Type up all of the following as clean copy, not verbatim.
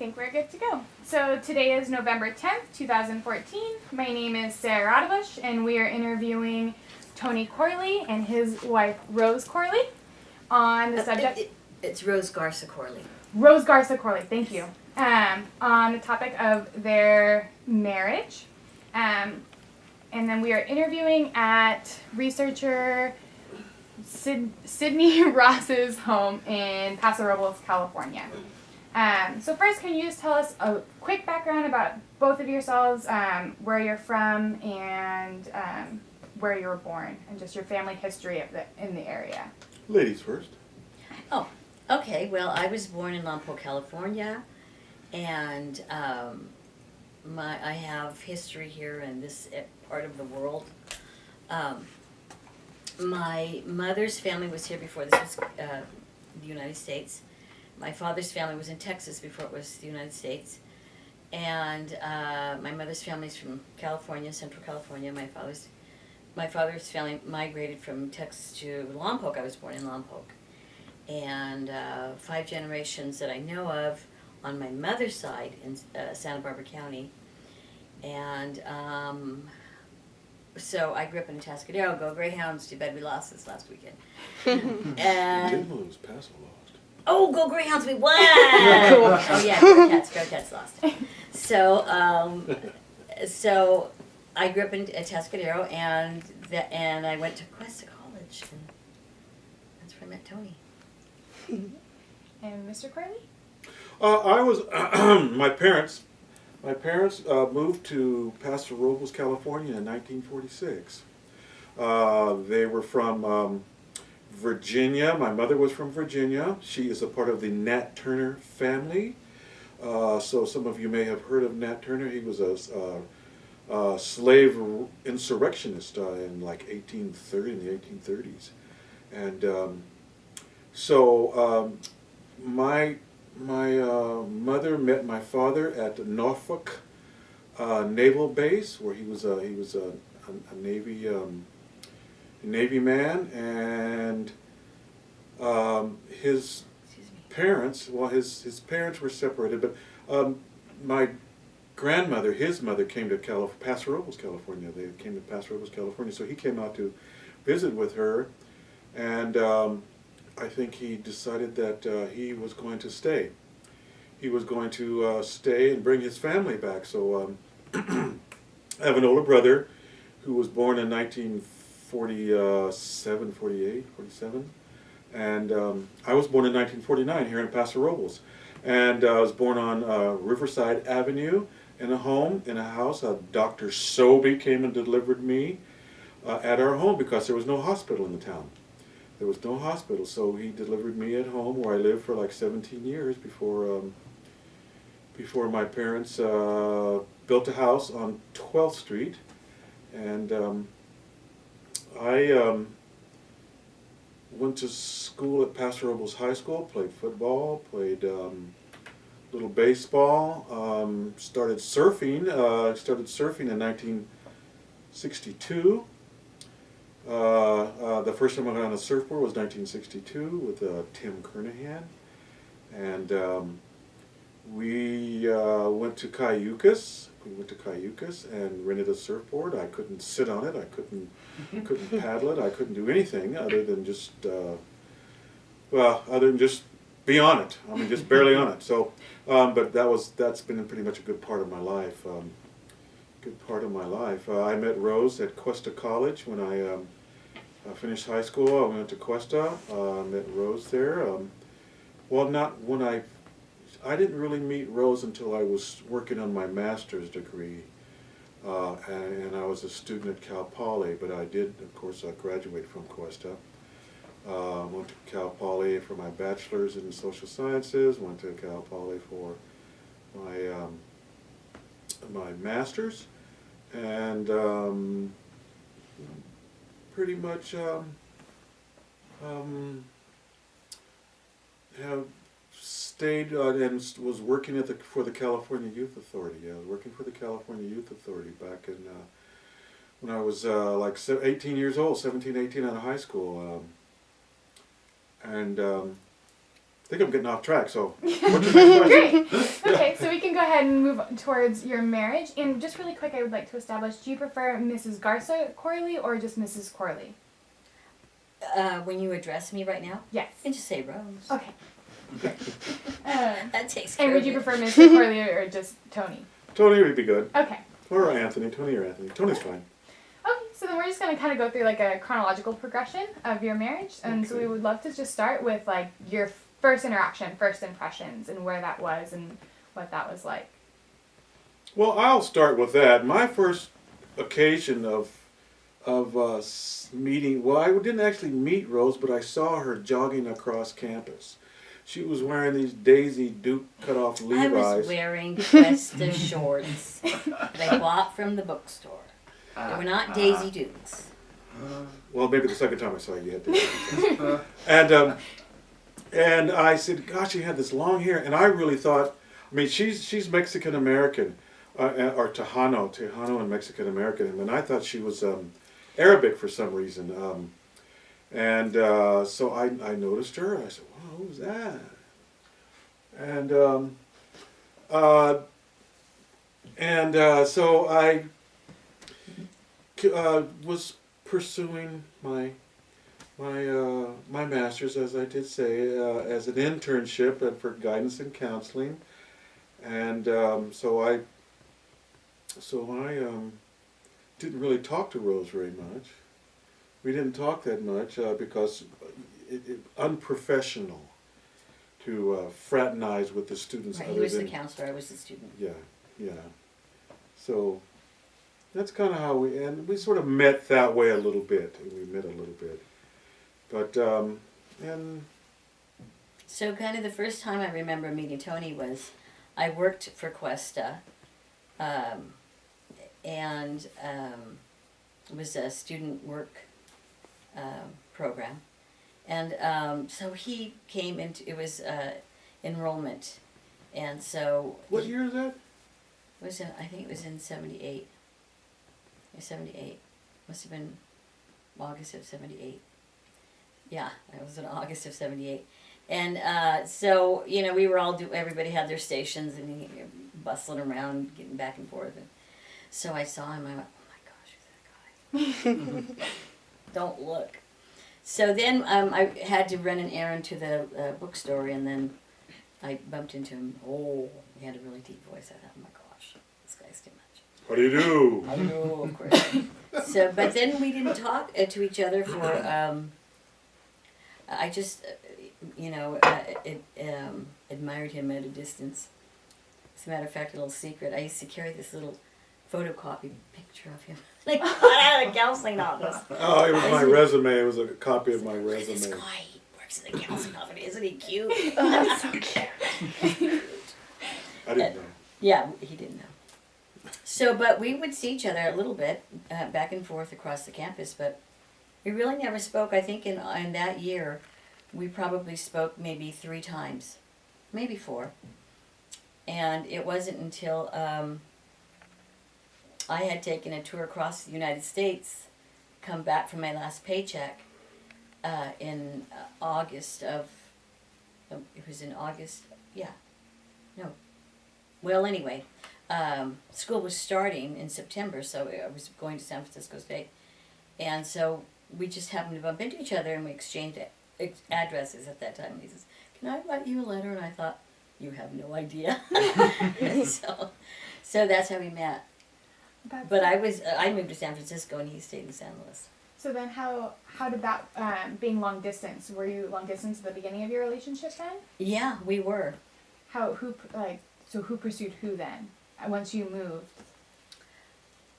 think we're good to go. So today is November 10th, 2014. My name is Sarah Radovish, and we are interviewing Tony Corley and his wife Rose Corley on the subject. It's Rose Garca-Corley. Rose Garca-Corley, thank you. On the topic of their marriage. And then we are interviewing at researcher Sydney Ross's home in Paso Robles, California. So first, can you just tell us a quick background about both of yourselves, where you're from, and where you were born, and just your family history in the area? Ladies first. Oh, okay. Well, I was born in Lompoc, California, and I have history here in this part of the world. My mother's family was here before this was the United States. My father's family was in Texas before it was the United States. And my mother's family's from California, Central California. My father's family migrated from Texas to Lompoc. I was born in Lompoc. And 5 generations that I know of on my mother's side in Santa Barbara County. And so I grew up in Atascadero. Go Greyhounds, too bad we lost this last weekend. And Didn't lose, Paso lost. Oh, go Greyhounds, we won! Oh yeah, Go Cats lost. So, so I grew up in Atascadero, and I went to Cuesta College, and that's where I met Tony. And Mr. Corley? I was my parents moved to Paso Robles, California in 1946. They were from Virginia. My mother was from Virginia. She is a part of the Nat Turner family. So some of you may have heard of Nat Turner. He was a slave insurrectionist in like 1830, in the 1830s. And so my mother met my father at Norfolk Naval Base, where he was a Navy man, and his parents. Well, his parents were separated, but my grandmother, his mother, came to Paso Robles, California. They came to Paso Robles, California, so he came out to visit with her, and I think he decided that he was going to stay. He was going to stay and bring his family back. So I have an older brother who was born in 1947, 48, 47. And I was born in 1949 here in Paso Robles. And I was born on Riverside Avenue in a house. Dr. Sobey came and delivered me at our home because there was no hospital in the town. There was no hospital, so he delivered me at home, where I lived for like 17 years before my parents built a house on 12th Street. And I went to school at Paso Robles High School, played football, played little baseball, started surfing in 1962. The first time I got on a surfboard was 1962 with Tim Kernahan, and we went to Cayucas. We went to Cayucas and rented a surfboard. I couldn't sit on it. I couldn't paddle it. I couldn't do anything other than just be on it. I mean, just barely on it. So, but that's been pretty much a good part of my life. I met Rose at Cuesta College when I finished high school. I went to Cuesta. Met Rose there. I didn't really meet Rose until I was working on my master's degree, and I was a student at Cal Poly. But I did, of course, graduate from Cuesta. Went to Cal Poly for my bachelor's in social sciences. Went to Cal Poly for my master's, and pretty much have stayed and was working for the California Youth Authority. I was working for the California Youth Authority back in when I was like 18 years old, 17, 18 out of high school, and think I'm getting off track, so what's your next question? Great. Okay, so we can go ahead and move towards your marriage. And just really quick, I would like to establish, do you prefer Mrs. Garca-Corley or just Mrs. Corley? When you address me right now, Yes. you can just say Rose. Okay. That takes care And would of you it. prefer Mr. Corley or just Tony? Tony would be good. Okay. Or Anthony. Tony or Anthony. Tony's fine. Okay, so then we're just going to kind of go through like a chronological progression of your marriage. And so Okay. we would love to just start with like your first interaction, first impressions, and where that was and what that was like. Well, I'll start with that. My first occasion of meeting, well, I didn't actually meet Rose, but I saw her jogging across campus. She was wearing these Daisy Duke cut-off Levi's. I was wearing Cuesta shorts that I bought from the bookstore. They were not Daisy Dukes. Well, maybe the second time I saw you had Daisy. And I said, gosh, she had this long hair. And I really thought, I mean, she's Mexican-American, or Tejano and Mexican-American. And I thought she was Arabic for some reason. So I noticed her. And I said, wow, who's that? So I was pursuing my master's, as I did say, as an internship and for guidance and counseling, and so I didn't really talk to Rose very much. We didn't talk that much because it unprofessional to fraternize with the students. Right, other he was than, the counselor, I was the student. Yeah. So that's kind of how we sort of met that way a little bit. We met a little bit. But, So kind of the first time I remember meeting Tony was, I worked for Cuesta, and it was a student work program. And so he came into, it was enrollment. And so... what year is that? I think it was in 78. 78. Must have been August of 78. Yeah, it was in August of 78. And so, you know, we were all, everybody had their stations and bustling around, getting back and forth. And so I saw him, I went, oh my gosh, who's that guy? Don't look. So then I had to run an errand to the bookstore, and then I bumped into him. Oh, he had a really deep voice. I thought, oh my gosh, this guy's too much. What do you do? I know, of course. So, but then we didn't talk to each other for, I just, admired him at a distance. As a matter of fact, a little secret, I used to carry this little photocopy picture of him. Like, out of the counseling office. Oh, it was my resume. It was a copy of my Look at this resume. guy, he works in the counseling office. Isn't he cute? Oh, so cute. I didn't know. Yeah, he didn't know. So, but we would see each other a little bit, back and forth across the campus, but we really never spoke. I think in that year, we probably spoke maybe 3 times, maybe 4. And it wasn't until I had taken a tour across the United States, come back from my last paycheck in August of, it was in August, yeah, no. Well, anyway, school was starting in September, so I was going to San Francisco State. And so we just happened to bump into each other, and we exchanged addresses at that time. And he says, can I write you a letter? And I thought, you have no idea. So that's how we met. But I moved to San Francisco, and he stayed in San Luis. So then how did that, being long distance, were you long distance at the beginning of your relationship then? Yeah, we were. Who pursued who then, once you moved?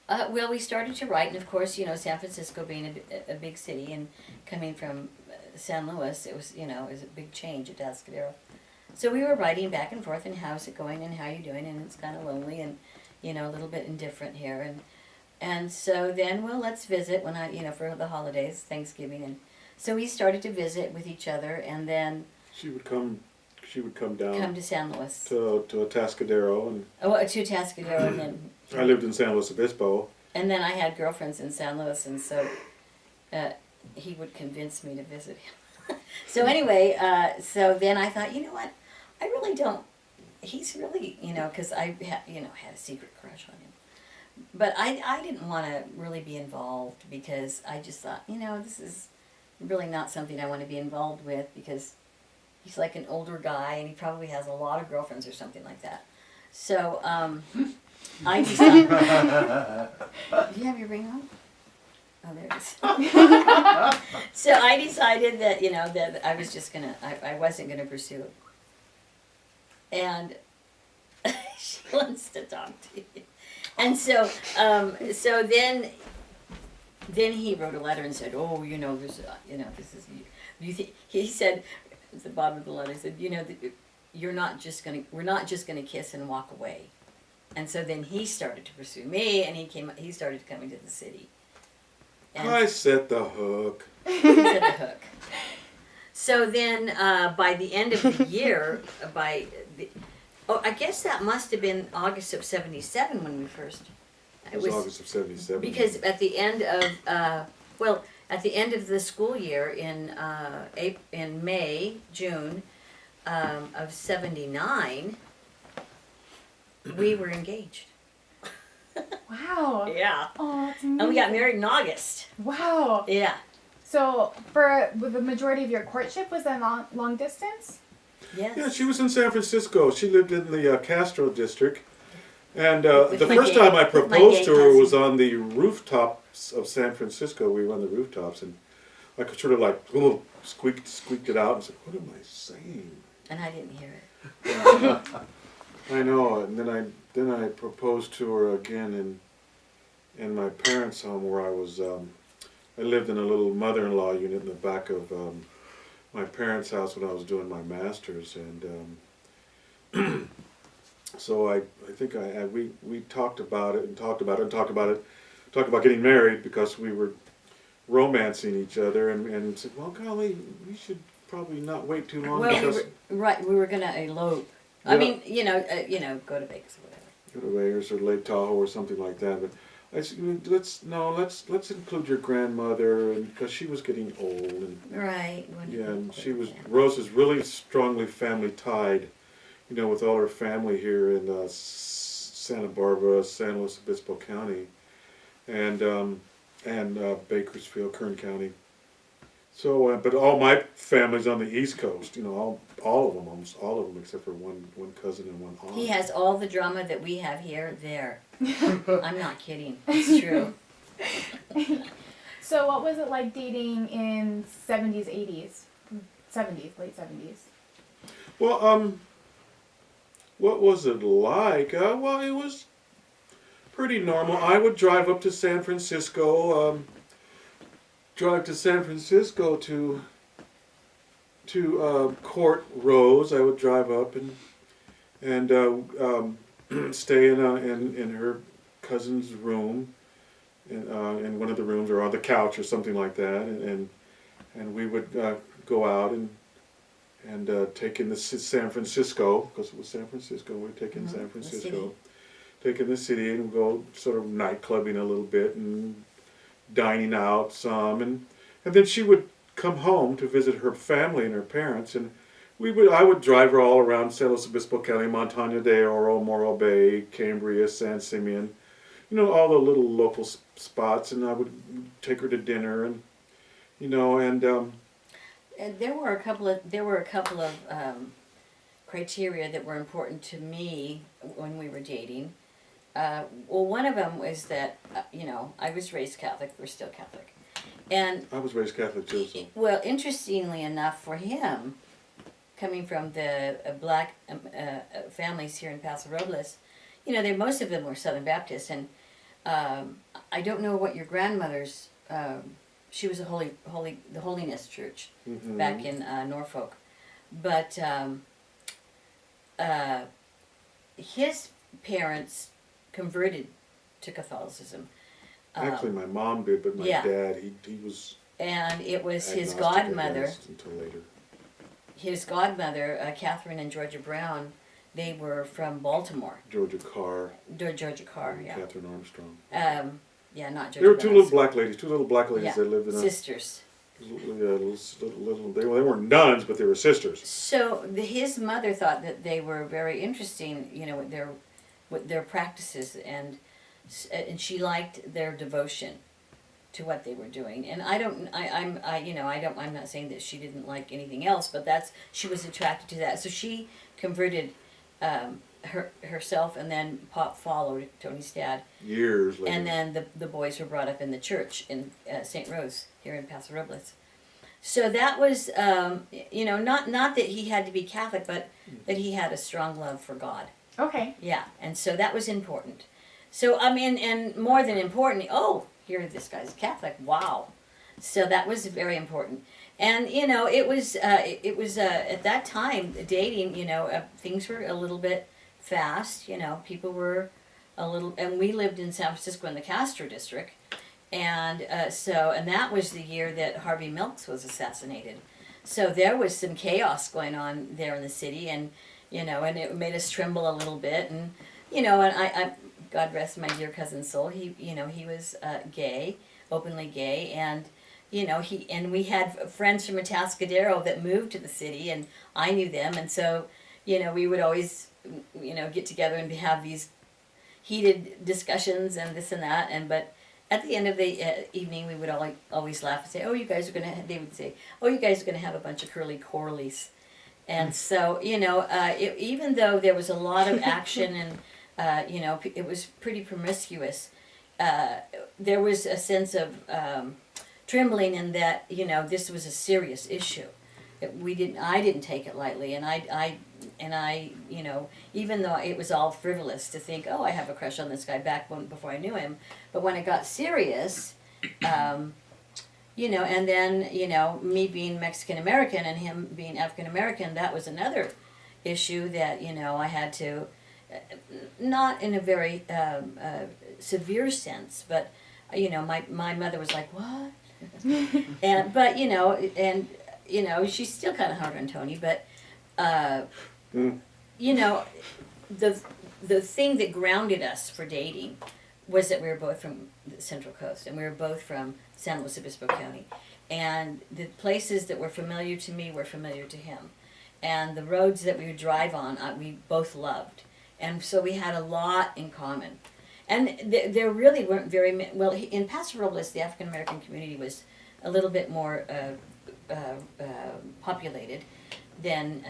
Well, we started to write, and of course, San Francisco being a big city, and coming from San Luis, it was, it was a big change at Atascadero. So we were writing back and forth, and how's it going, and how you doing, and it's kind of lonely, and, a little bit indifferent here, and so then, well, let's visit when for the holidays, Thanksgiving, and so we started to visit with each other, and then She would come down. Come to San Luis. To Atascadero, and To Atascadero, and then I lived in San Luis Obispo. And then I had girlfriends in San Luis, and so he would convince me to visit So anyway, so then I thought, you know what, I really don't, he's really, because I had a secret crush on him. But I didn't want to really be involved because I just thought, this is really not something I want to be involved with because he's like an older guy and he probably has a lot of girlfriends or something like that. So I decided. Do you have your ring on? Oh, there it is. So I decided that, that I was just I wasn't gonna pursue it. And she wants to talk to you. And so then he wrote a letter and said, oh, this is, he said, at the bottom of the letter, he said, we're not just gonna kiss and walk away. And so then he started to pursue me, and he started coming to the city. And I set the hook. he set the hook. So then, by the end of the year, I guess that must have been August of '77 when we first. It was August of '77. Because at the end of at the end of the school year in May, June of '79, we were engaged. Wow. Yeah. Oh, that's amazing. And we got married in August. Wow. Yeah. So, with the majority of your courtship, was that long distance? Yes. Yeah, she was in San Francisco. She lived in the Castro district. And With the my first gay- time I with my proposed gay to her cousin. was on the rooftops of San Francisco. We were on the rooftops, and I could sort of like squeaked it out and said, "What am I saying?" And I didn't hear it. I know. And then I proposed to her again in my parents' home where I was. I lived in a little mother-in-law unit in the back of my parents' house when I was doing my master's, and so I think we talked about it and talked about getting married because we were romancing each other, and said, well, golly, we should probably not wait too long. Well, because we were gonna elope. I Yeah. mean, go to Vegas or whatever. go to Vegas or Lake Tahoe or something like that. But I said, let's include your grandmother, and because she was getting old, and Right. yeah, and Rose is really strongly family tied, with all her family here in Santa Barbara, San Luis Obispo County, and Bakersfield, Kern County. So, but all my family's on the East Coast. All of them, almost all of them, except for one cousin and one aunt. He has all the drama that we have here there. I'm not kidding. It's true. So, what was it like dating in 70s, 80s, 70s, late 70s? Well, what was it like? Well, it was pretty normal. I would drive up to San Francisco. To court Rose. I would drive up and stay in her cousin's room, in one of the rooms or on the couch or something like that, and we would go out and take in the San Francisco, because it was San Francisco. We'd take in San Francisco, take in the city, and go sort of nightclubbing a little bit and dining out some, and then she would come home to visit her family and her parents, and I would drive her all around San Luis Obispo County, Montaña de Oro, Morro Bay, Cambria, San Simeon, all the little local spots, and I would take her to dinner, and And there were a couple of criteria that were important to me when we were dating. Well, one of them was that I was raised Catholic. We're still Catholic, and I was raised Catholic too. So. Well, interestingly enough, for him, coming from the black families here in Paso Robles, most of them were Southern Baptist, and I don't know what your grandmother's. She was the Holiness Church back in Norfolk, but his parents converted to Catholicism. Actually, my mom did, but my dad, he was. And it was his agnostic godmother. Until later. His godmother, Catherine and Georgia Brown, they were from Baltimore. Georgia Carr. Georgia Carr, yeah. Catherine Armstrong. Yeah, not Georgia. There were two Brown. little black ladies that lived in sisters. They weren't nuns, but they were sisters. So his mother thought that they were very interesting, with their practices, and she liked their devotion to what they were doing. And I'm not saying that she didn't like anything else, but she was attracted to that. So she converted herself, and then Pop followed Tony's dad. Years later. And then the boys were brought up in the church in St. Rose here in Paso Robles. So that was, not that he had to be Catholic, but that he had a strong love for God. Okay. Yeah, and so that was important. So, and more than important, here this guy's Catholic, wow. So that was very important. And, it was at that time, dating, things were a little bit fast, people were a little, and we lived in San Francisco in the Castro district. And and that was the year that Harvey Milk was assassinated. So there was some chaos going on there in the city, and and it made us tremble a little bit. And and I God rest my dear cousin's soul, he was gay, openly gay, and we had friends from Atascadero that moved to the city, and I knew them, and so we would always get together and have these heated discussions and this and that, but at the end of the evening, we would always laugh and say, they would say, you guys are going to have a bunch of curly Corleys. And so, even though there was a lot of action and, it was pretty promiscuous, there was a sense of trembling in that, this was a serious issue. I didn't take it lightly, and I even though it was all frivolous to think, I have a crush on this guy before I knew him, but when it got serious, and then, me being Mexican American and him being African American, that was another issue that, I had to, not in a very severe sense, but, my mother was like, what? But, she's still kind of hard on Tony, but, the thing that grounded us for dating was that we were both from the Central Coast, and we were both from San Luis Obispo County. And the places that were familiar to me were familiar to him. And the roads that we would drive on, we both loved. And so we had a lot in common. And there really weren't very many, in Paso Robles, the African American community was a little bit more populated than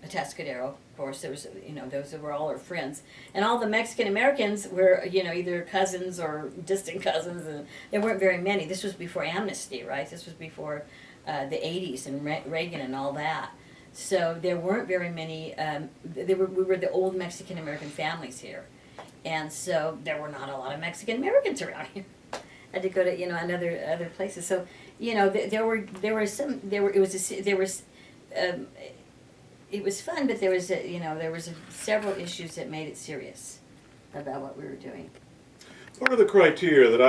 Atascadero. Of course, there was, those were all our friends. And all the Mexican Americans were, either cousins or distant cousins, and there weren't very many. This was before amnesty, right? This was before the 80s and Reagan and all that. So there weren't very many, we were the old Mexican American families here. And so there were not a lot of Mexican Americans around here. I had to go to, and other places. So, it was fun, but there was several issues that made it serious about what we were doing. What are the criteria that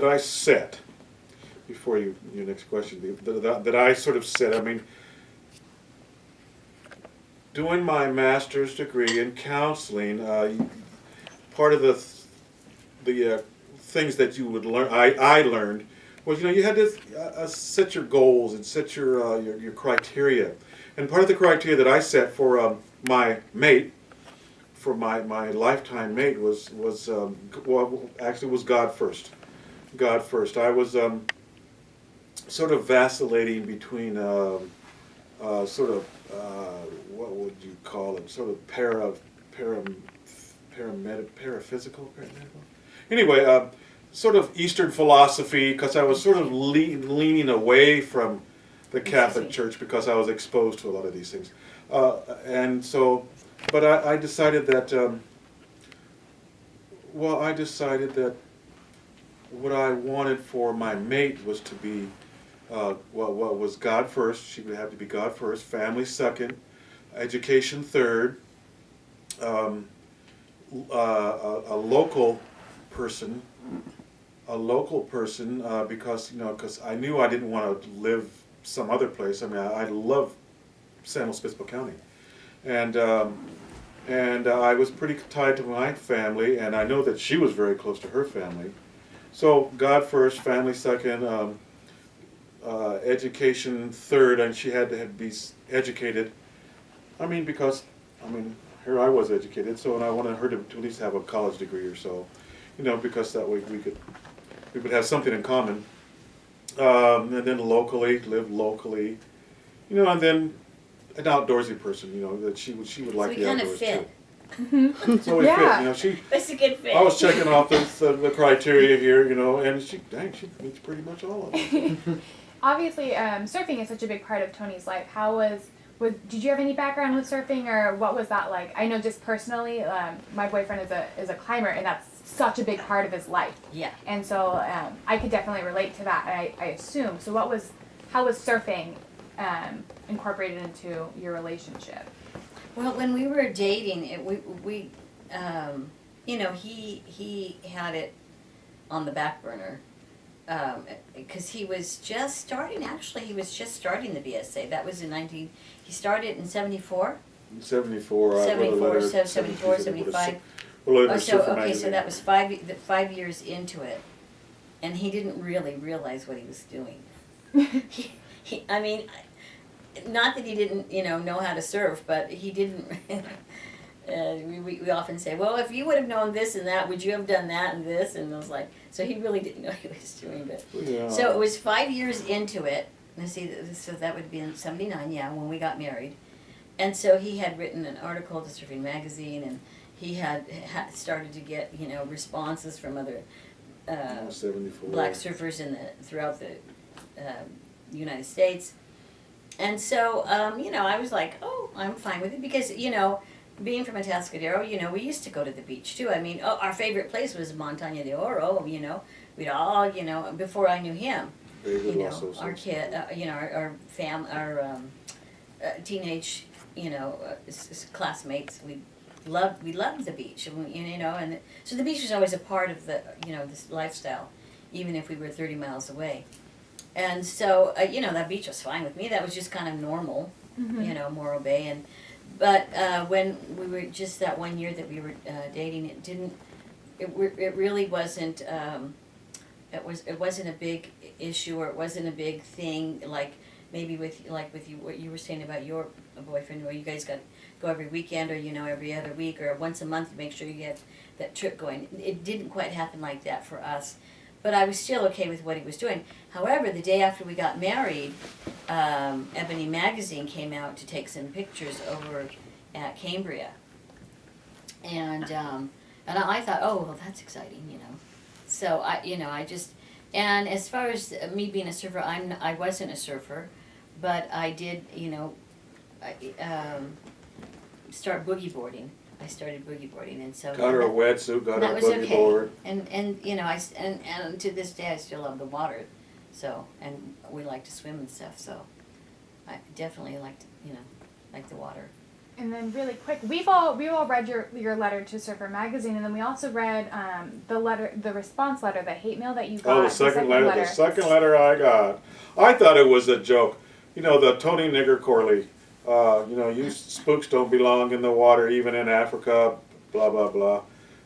I set before your next question? That I sort of set. I mean, doing my master's degree in counseling, part of the things that you would learn, I learned, was you had to set your goals and set your criteria. And part of the criteria that I set for my mate, for my lifetime mate, was God first. God first. I was sort of vacillating between what would you call it? Sort of paraphysical. Anyway, sort of Eastern philosophy, because I was sort of leaning away from the Catholic Church because I was exposed to a lot of these things. And so, but I decided that, what I wanted for my mate was to be, was God first. She would have to be God first, family second, education third, a local person, because I knew I didn't want to live some other place. I mean, I love San Luis Obispo County, and I was pretty tied to my family, and I know that she was very close to her family. So God first, family second, education third, and she had to be educated. I mean, because, here I was educated, so, and I wanted her to at least have a college degree or so, because that way we would have something in common. And then live locally, and then an outdoorsy person, that she would like the outdoors too. So we fit, That's a good fit. I was checking off the criteria here, and she meets pretty much all of them. Obviously, surfing is such a big part of Tony's life. Did you have any background with surfing, or what was that like? I know just personally, my boyfriend is a climber, and that's such a big part of his life. Yeah. And so I could definitely relate to that. I assume. So how was surfing incorporated into your relationship? Well, when we were dating, he had it on the back burner. Because he was just starting, he was just starting the BSA. That was he started in 74? 74, 74, 74, 75. So that was 5 years into it. And he didn't really realize what he was doing. Not that he didn't, know how to surf, but he didn't. We often say, well, if you would have known this and that, would you have done that and this? And I was like, so he really didn't know what he was doing. But yeah. So it was 5 years into it. Let's see, so that would be in 79, when we got married. And so he had written an article to Surfing Magazine, and he had started to get, responses from other black surfers throughout the United States. And so, I was like, oh, I'm fine with it because, being from Atascadero, we used to go to the beach too. Our favorite place was Montaña de Oro, we'd all, before I knew him, our kid, our teenage, classmates, we loved the beach, and so the beach was always a part of the, this lifestyle, even if we were 30 miles away. And so, that beach was fine with me. That was just kind of normal, Morro Bay. But when we were just that 1 year that we were dating, it really wasn't, it wasn't a big issue, or it wasn't a big thing, like maybe with you, what you were saying about your boyfriend, where you guys got to go every weekend, or, every other week, or once a month to make sure you get that trip going. It didn't quite happen like that for us. But I was still okay with what he was doing. However, the day after we got married, Ebony Magazine came out to take some pictures over at Cambria. And I thought, oh, well, that's exciting, So and as far as me being a surfer, I wasn't a surfer, but I did, start boogie boarding. I started boogie boarding, and so got her a wetsuit, got her a boogie board, and to this day I still love the water, so, and we like to swim and stuff, so I definitely like the water. And then really quick, we all read your letter to Surfer Magazine, and then we also read the response letter, the hate mail that you got. Oh, the second letter I got. I thought it was a joke. The Tony Corley. You spooks don't belong in the water, even in Africa, blah, blah, blah.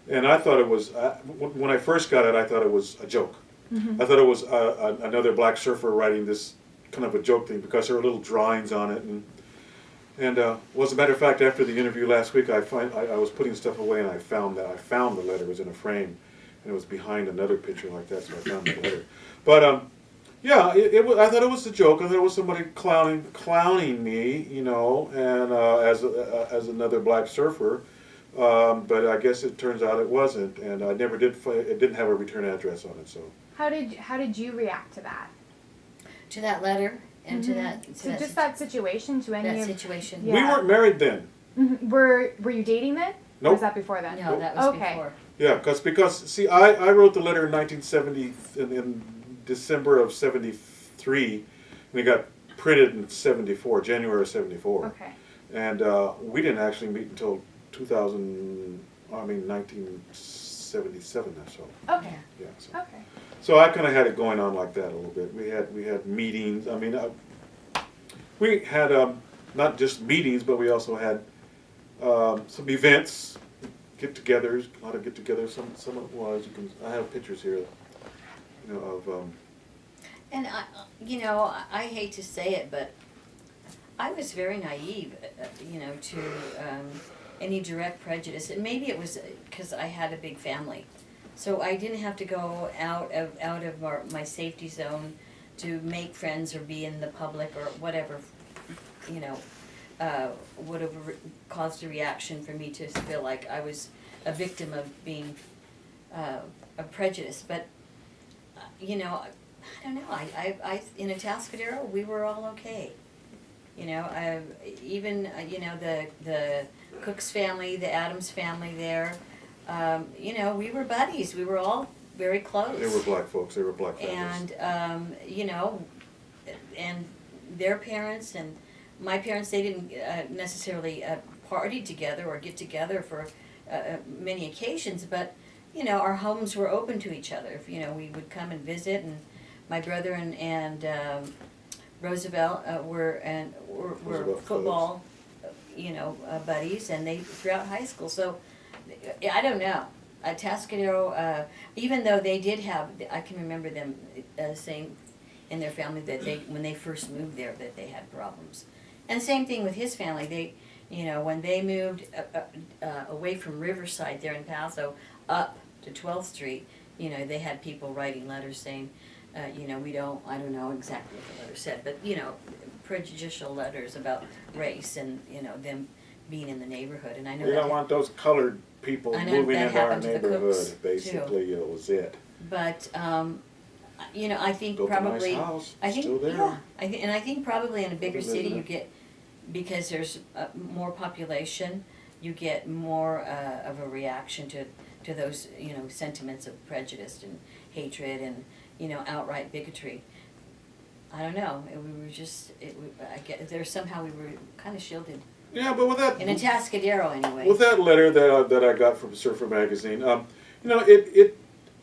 And I thought it was, when I first got it, I thought it was a joke. Mm-hmm. I thought it was another black surfer writing this kind of a joke thing, because there were little drawings on it. And well, as a matter of fact, after the interview last week, I was putting stuff away, and I found the letter. It was in a frame, and it was behind another picture like that, so I found the letter. But, yeah, I thought it was a joke. I thought it was somebody clowning me, and as another black surfer. But I guess it turns out it wasn't, and I never did. It didn't have a return address on it. So how did you react to that? To that letter and to that. That situation. To any situation. Yeah. We weren't married then. Mm-hmm. Were you dating then? Nope. Or was that before then? No, that was before. Yeah, because see, I wrote the letter in 1970 in December of 73, and it got printed in 74, January of 74. Okay. And we didn't actually meet until 1977 or so. Okay. Yeah. So. Okay. So I kind of had it going on like that a little bit. We had meetings. We had not just meetings, but we also had some events, get-togethers, a lot of get-togethers. Some of it was. I have pictures here, of. And I hate to say it, but I was very naive, to any direct prejudice. And maybe it was because I had a big family, so I didn't have to go out of my safety zone to make friends or be in the public or whatever, would have caused a reaction for me to feel like I was a victim of being a prejudice. But I don't know. I in Atascadero we were all okay. Even the Cook's family, the Adams family there. We were buddies. We were all very close. They were black folks. They were black families. And and their parents and my parents, they didn't necessarily party together or get together for many occasions, but our homes were open to each other. We would come and visit, and my brother and Roosevelt were Roosevelt football, buddies, and they throughout high school. So I don't know. Atascadero, even though they did have, I can remember them saying in their family that when they first moved there, that they had problems. And same thing with his family. They, when they moved away from Riverside there in Paso up to 12th Street, they had people writing letters saying, I don't know exactly what the letter said, but, prejudicial letters about race and, them being in the neighborhood. And I know We don't want those colored people moving into our neighborhood. Basically, it was it. But I think Built probably a nice house. I think Still there. yeah, I think probably in a bigger city Elizabeth. you get, because there's more population, you get more of a reaction to those sentiments of prejudice and hatred and outright bigotry. I don't know. We were just somehow we were kind of shielded. Yeah, but with that, In Atascadero, anyway. with that letter that I got from Surfer magazine,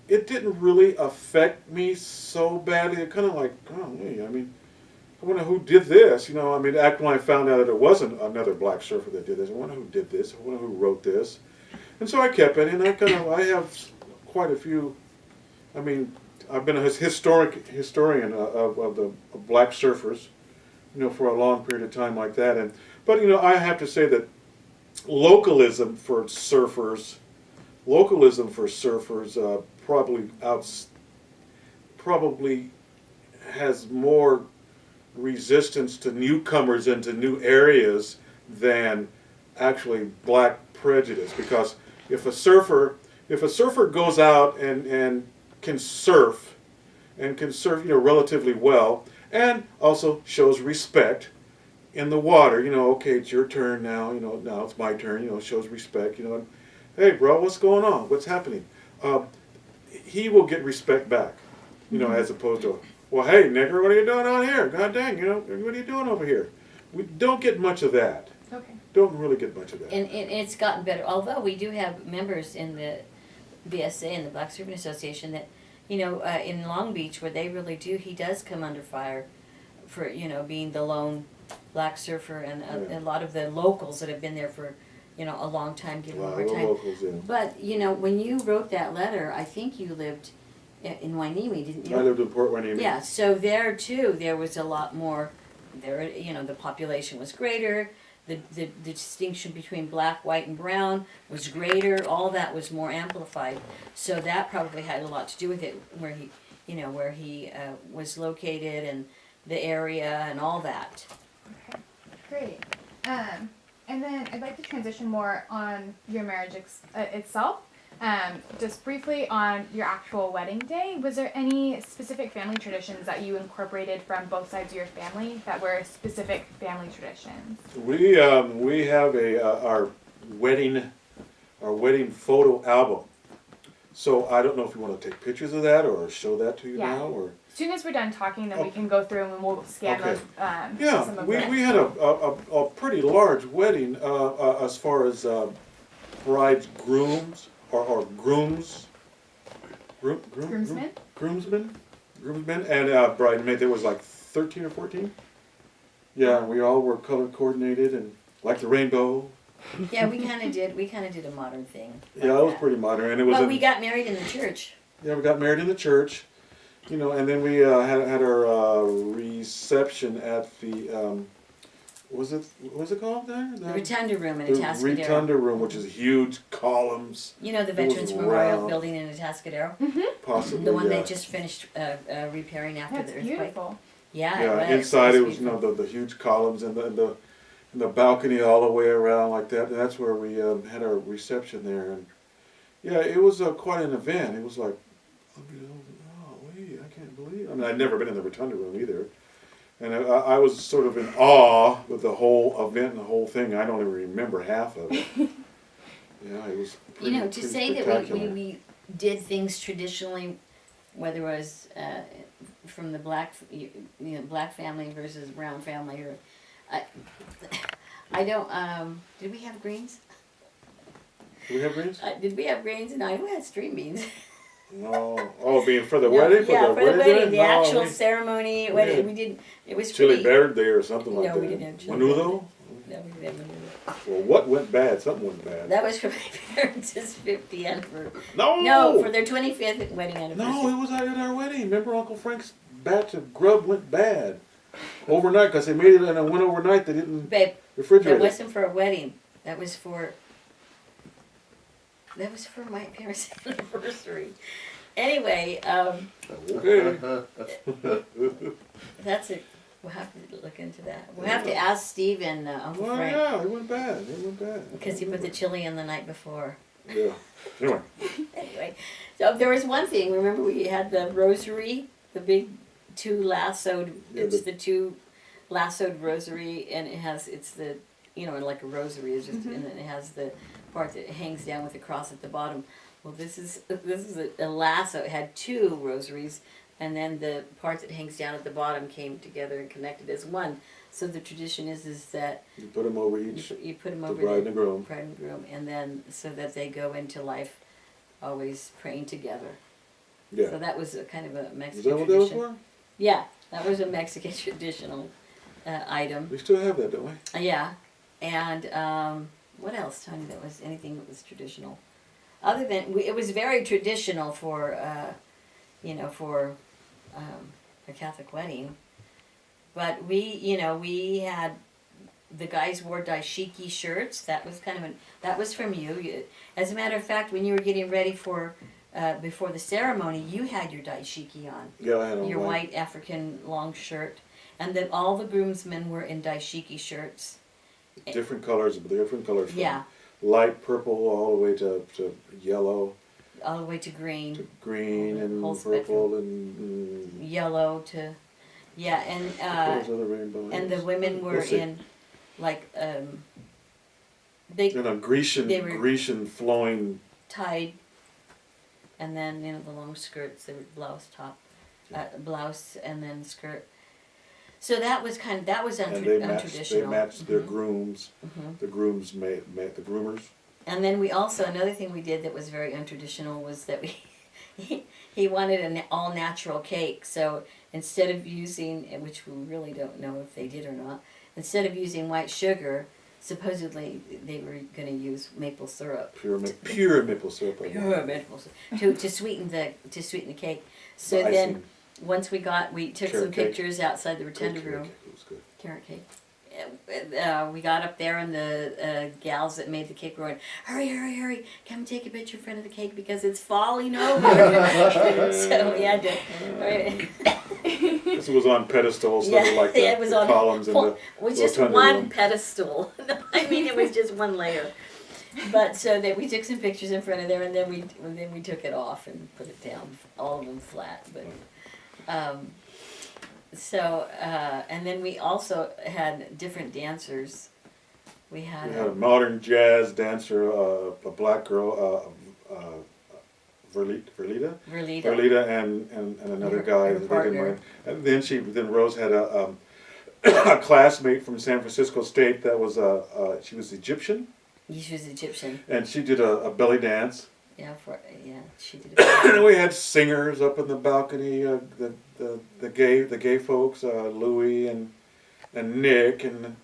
it didn't really affect me so badly. It kind of like, oh, hey, I mean, I wonder who did this. When I found out that it wasn't another black surfer that did this, I wonder who did this. I wonder who wrote this. And so I kept it, and I have quite a few. I've been a historian of the black surfers, for a long period of time like that. But I have to say that localism for surfers probably has more resistance to newcomers into new areas than actually black prejudice. Because if a surfer goes out and can surf relatively well, and also shows respect in the water, okay, it's your turn now, now it's my turn, shows respect, and, hey bro, what's going on? What's happening? He will get respect back, as opposed to, well, hey nigger, what are you doing out here? God dang, what are you doing over here? We don't get much of that. Okay. Don't really get much of that. And it's gotten better, although we do have members in the BSA and the Black Surfing Association that, in Long Beach, where they really do, he does come under fire for, being the lone black surfer, and a lot of the locals that have been there for, a long time give him a hard time. Locals, yeah. But, when you wrote that letter, I think you lived in Wainimi, didn't you? I lived in Port Wainimi. Yeah, so there too, there was a lot more, the population was greater, the distinction between black, white, and brown was greater, all that was more amplified. So that probably had a lot to do with it, where he was located and the area and all that. Okay, great. And then I'd like to transition more on your marriage itself. Just briefly on your actual wedding day, was there any specific family traditions that you incorporated from both sides of your family that were specific family traditions? We have our wedding photo album. So I don't know if you want to take pictures of that or show that to you now, or. As soon as we're done talking, then we can go through and we'll scan those. Yeah, we had a pretty large wedding as far as bride's grooms or groomsmen, and bridesmaid. There was like 13 or 14. Yeah, we all were color coordinated and like the rainbow. Yeah, we kind of did a modern thing. Yeah, it was pretty modern, and it was. Well, we got married in the church. Yeah, we got married in the church, you know, and then we had our reception at the what was it called there? The Rotunda Room in The Atascadero. Rotunda Room, which is huge columns. You know the It was Veterans Memorial round. Building in Atascadero? Possibly, The one yeah. they just finished repairing after That's the earthquake. beautiful. Yeah, Yeah, it was. inside it was, you beautiful. know, the huge columns and the balcony all the way around like that. And that's where we had our reception there. And yeah, it was quite an event. It was like, oh, wait, I can't believe. I mean, I'd never been in the Rotunda Room either. And I was sort of in awe with the whole event and the whole thing. I don't even remember half of it. Yeah, it was pretty, You know, to pretty say that spectacular. we did things traditionally, whether it was from the black black family versus brown family, or I don't. Did we have greens? Do we have greens? Did we have greens? No, we had string beans. No. Oh, being for the No, wedding? yeah, for the wedding, the No, actual we- ceremony. we Wedding, had we didn't. It was Chili pretty. verde or something like No, that. we didn't have chili Menudo? No, we didn't have menudo. Well, what went bad? Something went bad. That was for my parents' 50th anniversary. No! No, for their 25th wedding anniversary. No, it was at our wedding. Remember Uncle Frank's batch of grub went bad overnight because they made it and it went overnight. They didn't Babe, that refrigerate it. wasn't for a wedding. That was for my parents' anniversary. Anyway, Okay. that's it. We'll have to look into that. We'll have to ask Steve and Uncle Well, Frank yeah, it went bad. It went bad. because he put the chili in the night before. Yeah. Anyway. Anyway, so there was one thing. Remember, we had the rosary, the big two lassoed. Yeah, It's the two lassoed rosary, and it's the like a rosary is just, and then it has the part that hangs down with the cross at the bottom. Well, this is a lasso. It had two rosaries, and then the part that hangs down at the bottom came together and connected as one. So the tradition is that You put them over each, you put them the over bride and the groom. bride and groom, and then so that they go into life always praying together. Yeah. So that was a kind of a Is Mexican that what that was tradition. for? Yeah, that was a Mexican traditional item. We still have that, don't we? Yeah, and what else, Tony? That was anything that was traditional, other than it was very traditional for for a Catholic wedding. But we had the guys wore daishiki shirts. That was that was from you. As a matter of fact, when you were getting ready for before the ceremony, you had your daishiki on. Yeah, I had on Your white African long shirt, and then all the groomsmen were in daishiki shirts. different colors, from Yeah, light purple all the way to yellow, all the way to green, to green The and whole purple and yellow to, yeah, what colors of the rainbow and is? the women were Let's see. in, like they And a Grecian they were- Grecian flowing. tied, and then the long skirts, the blouse top, blouse and then skirt. So that was And they matched. They untraditional. matched their Mhm. grooms. Mhm. The grooms made the groomers. And then we also, another thing we did that was very untraditional was that he wanted an all natural cake. So instead of using, which we really don't know if they did or not, instead of using white sugar, supposedly they were going to use maple syrup. Pure maple syrup. I Pure want. maple syrup to sweeten the cake. So The then icing. once we took Carrot some cake. pictures outside the Good rotunda cake. room. It was good. Carrot cake. We got up there and the gals that made the cake were going, hurry, hurry, hurry, come take a picture in front of the cake because it's falling over. So we had to, This was on pedestals, sort of like it was the on columns in the it was just rotunda one room. pedestal. I mean, it was just one layer. But so that we took some pictures in front of there, and then we took it off and put it down, all of them flat. But and then we also had different dancers. We had, We had a modern jazz dancer, a black girl, Verlita, Verlita. and another Her- guy. her that they partner. didn't mind. And then Rose had a a classmate from San Francisco State that was she was Egyptian, She was Egyptian. and she did a belly dance. Yeah, she did. And we had singers up in the balcony, the gay folks, Louie and Nick and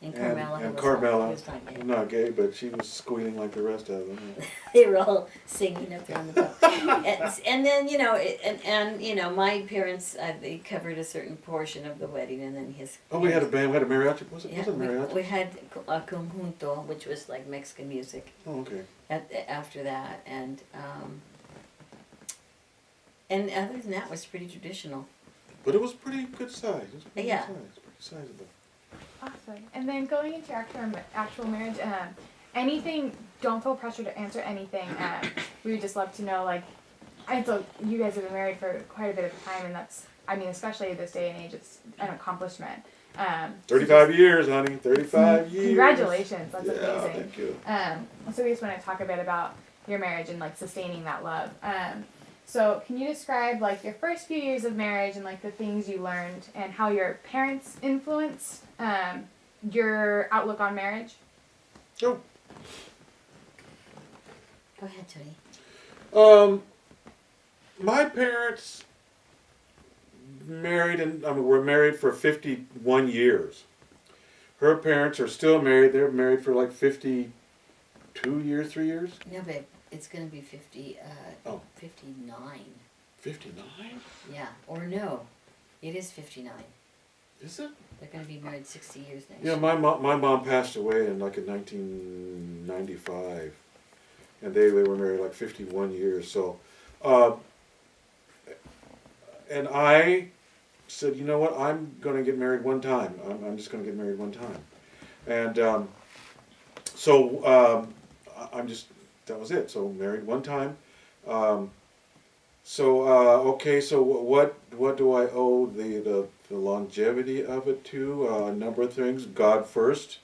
And Carmela. And was Carmela, was not gay. not gay, but she was squealing like the rest of them. They were all singing up there on the top. And then, you know, and you know, my parents, they covered a certain portion of the wedding, and then his. Oh, we had a band, we had a mariachi. Was it mariachi? We had a conjunto, which was like Mexican music. Oh, okay. After that, and other than that, it was pretty traditional. But it was pretty good size. It was pretty Yeah. good size. Pretty sizable. Awesome. And then going into your actual marriage, anything, don't feel pressure to answer anything. We would just love to know, like, and so you guys have been married for quite a bit of time, and that's, I mean, especially at this day and age, it's an accomplishment. 35 years, honey. 35 years. Congratulations. That's yeah, amazing. Thank you. So we just want to talk a bit about your marriage and, like, sustaining that love. So can you describe, like, your first few years of marriage and, like, the things you learned and how your parents influenced your outlook on marriage? Sure. Go ahead, Tony. My parents married, and were married for 51 years. Her parents are still married. They're married for like 52 years, 3 years. No, babe, it's gonna be 50. 59. 59? Yeah, or no, it is 59. Is it? They're gonna be married 60 years next Yeah, year. my mom passed away in 1995, and they were married like 51 years. So, and I said, you know what, I'm going to get married one time. I'm just going to get married one time, and I'm just, that was it. So married one time. Okay, so what do I owe the longevity of it to? A number of things. God first.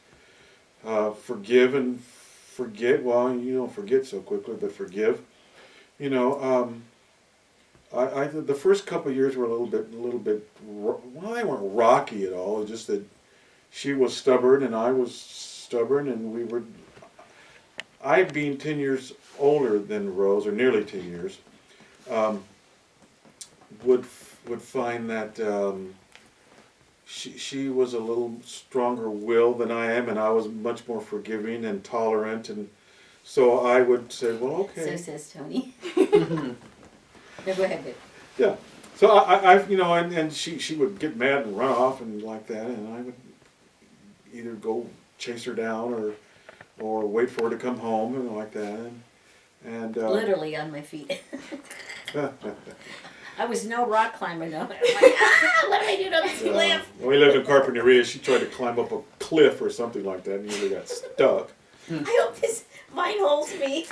Forgive and forget. Well, you don't forget so quickly, but forgive. You know, the first couple of years were a little bit. Well, they weren't rocky at all. It was just that she was stubborn and I was stubborn, and we were. I, being 10 years older than Rose, or nearly 10 years. Would find that she was a little stronger willed than I am, and I was much more forgiving and tolerant, and so I would say, well, okay. So says Tony. No, go ahead, babe. Yeah. So I you know, and she would get mad and run off and like that, and I would either go chase her down or wait for her to come home and like that, and Literally on my feet. I was no rock climber, no. I'm like, what do I do to this cliff? When we lived in Carpinteria, she tried to climb up a cliff or something like that, and usually got stuck. I hope this vine holds me.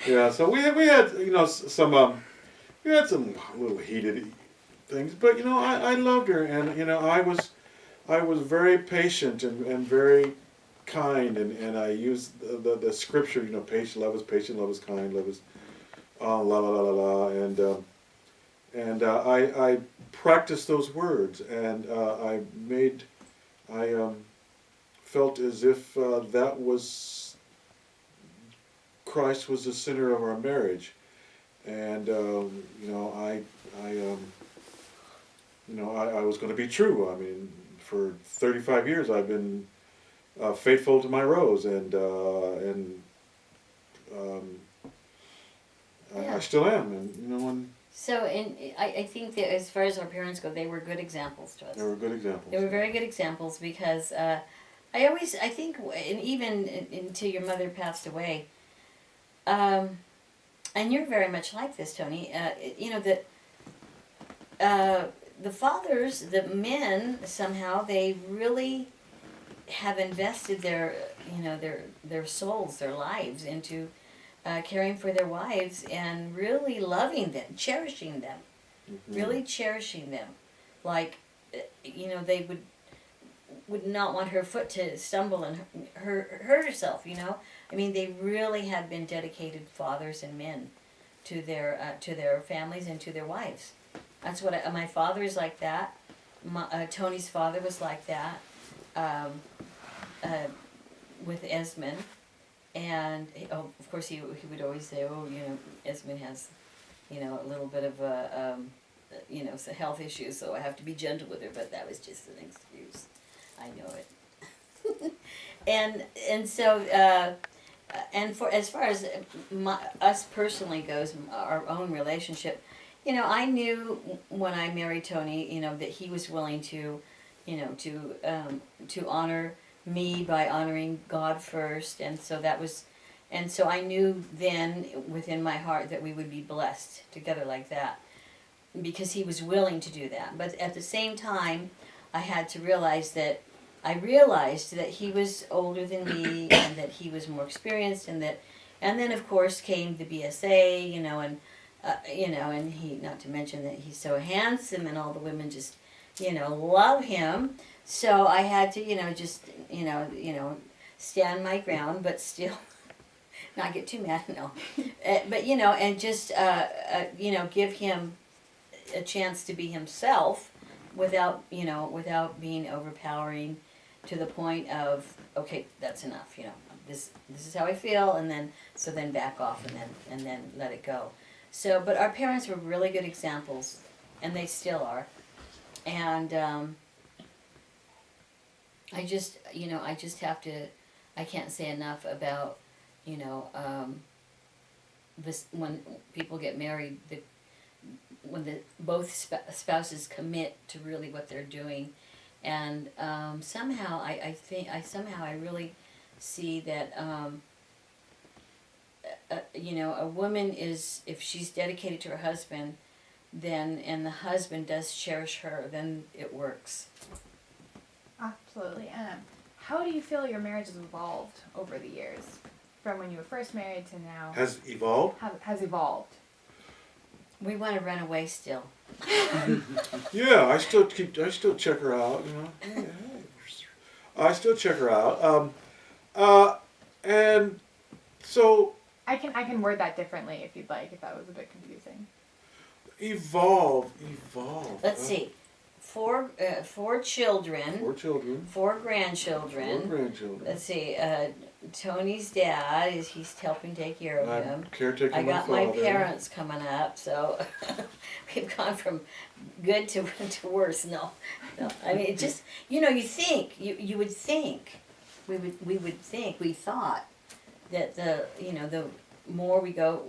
Yeah, so we had you know some we had some little heated things, but you know I loved her, and you know I was very patient and very kind, and I used the scripture, you know, patient, love is kind, love is la la la la la, and I practiced those words, and I felt as if that was Christ was the center of our marriage, and you know I was going to be true. I mean, for 35 years I've been faithful to my Rose, and Yeah. I still am, and you know, and So, I think that as far as our parents go, they were good examples to us. they were good examples. They were very good examples because I think, and even until your mother passed away, and you're very much like this, Tony, you know, that the fathers, the men, somehow, they really have invested their souls, their lives into caring for their wives and really loving them, cherishing them, really cherishing them. Like, you know, they would not want her foot to stumble and hurt herself, you know. I mean, they really have been dedicated fathers and men to their families and to their wives. That's what my father is like that. Tony's father was like that with Esmond. And of course he would always say, oh, you know, Esmond has, you know, a little bit of you know, some health issues, so I have to be gentle with her. But that was just an excuse. I know it. and so and for as far as us personally goes, our own relationship, you know, I knew when I married Tony, you know, that he was willing to, you know, to honor me by honoring God first, and so that was, and so I knew then within my heart that we would be blessed together like that, because he was willing to do that. But at the same time, I had to realize that he was older than me and that he was more experienced, and then of course came the BSA, you know, and you know, and he, not to mention that he's so handsome and all the women just, you know, love him. So I had to, you know, just, you know, stand my ground, but still not get too mad, no. But, you know, and just, you know, give him a chance to be himself without, you know, without being overpowering to the point of, okay, that's enough, you know, this is how I feel, and then, so then back off and then let it go. So, but our parents were really good examples, and they still are. And I just, you know, I just have to, I can't say enough about, you know, this, when people get married, when both spouses commit to really what they're doing, and somehow I really see that you know, a woman is, if she's dedicated to her husband, then, and the husband does cherish her, then it works. Absolutely. How do you feel your marriage has evolved over the years, from when you were first married to now? Has evolved? Has evolved. We want to run away still. Yeah, I still check her out, you know. Hey, I still check her out. And so I can word that differently if you'd like, if that was a bit confusing. evolve. Let's see. Four children. 4 children. 4 grandchildren. 4 grandchildren. Let's see. Tony's dad he's helping take care of I'm him. caretaking I got my my father. parents coming up, so we've gone from good to worse. No, I mean, it just, you know, you think you would think we thought that the, you know, the more we go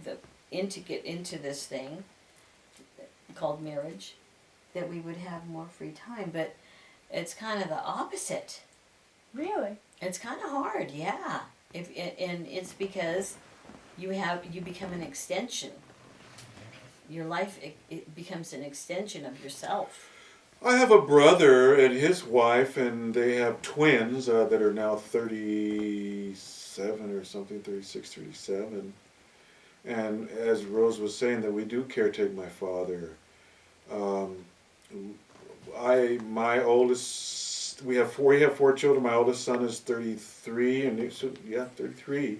get into this thing called marriage, that we would have more free time, but it's kind of the opposite. Really? It's kind of hard, yeah. And it's because you become an extension. Your life it becomes an extension of yourself. I have a brother and his wife, and they have twins that are now 37 or something, 36, 37. And as Rose was saying, that we do caretake my father. My oldest, we have 4 children. My oldest son is 33, and 33.